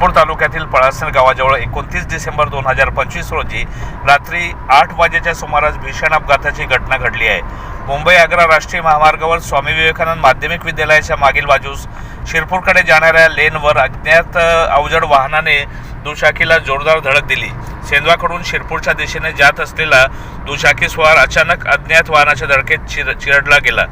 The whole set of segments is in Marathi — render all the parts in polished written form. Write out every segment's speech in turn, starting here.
शिरपूर तालुक्यातील पळासण गावाजवळ 29 डिसेंबर 2025 रोजी रात्री 8 वाजेच्या सुमारास भीषण अपघाताची घटना घडली आहे। मुंबई आग्रा राष्ट्रीय महामार्गावर स्वामी विवेकानंद माध्यमिक विद्यालयाच्या मागील बाजूस शिरपूरकडे जाणाऱ्या लेनवर अज्ञात अवजड वाहनाने दुचाकीला जोरदार धडक दिली। सेंधवाकडून शिरपूरच्या दिशेने जात असलेला दुचाकी स्वार अचानक अज्ञात वाहनाच्या धडकेत चिरडला गेला।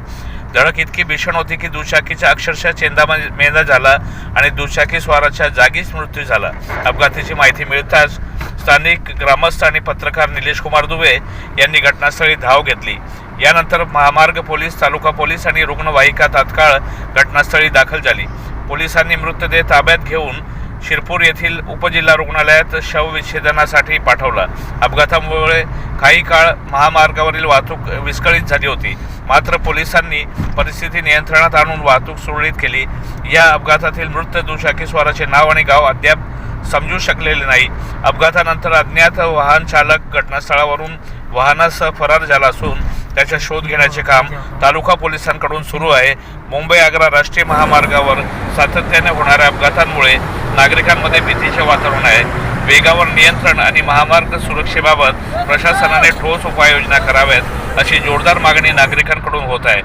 धडक इतकी भीषण होती की दुचाकीचा अक्षरशः चेंदामेंदा झाला आणि दुचाकी स्वाराच्या जागीच मृत्यू झाला। अपघाताची माहिती मिळताच स्थानिक ग्रामस्थ आणि पत्रकार निलेश कुमार दुबे यांनी घटनास्थळी धाव घेतली। यानंतर महामार्ग पोलीस, तालुका पोलीस आणि रुग्णवाहिका तात्काळ घटनास्थळी दाखल झाली। पोलिसांनी मृतदेह ताब्यात घेऊन शिरपूर येथील उपजिल्हा रुग्णालयात शवविच्छेदनासाठी पाठवला। अपघातामुळे काही काळ महामार्गावरील वाहतूक विस्कळीत झाली होती, मात्र पोलिसांनी परिस्थिती नियंत्रणात आणून वाहतूक सुरळीत केली। या अपघातातील मृत दुचाकीस्वाराचे नाव आणि गाव अद्याप समजू शकलेले नाही। अपघातानंतर अज्ञात वाहन चालक घटनास्थळावरून वाहनासह फरार झाला असून त्याचा शोध घेण्याचे काम तालुका पोलिसांकडून सुरू आहे। मुंबई आग्रा राष्ट्रीय महामार्गावर सातत्याने होणाऱ्या अपघातांमुळे नागरिकांमध्ये भीतीचे वातावरण आहे। वेगावर नियंत्रण आणि महामार्ग सुरक्षेबाबत प्रशासनाने ठोस उपाययोजना कराव्यात अशी जोरदार मागणी नागरिकांकडून होत आहे।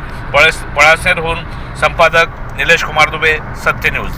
पळासणहून संपादक निलेश कुमार दुबे, सत्य न्यूज।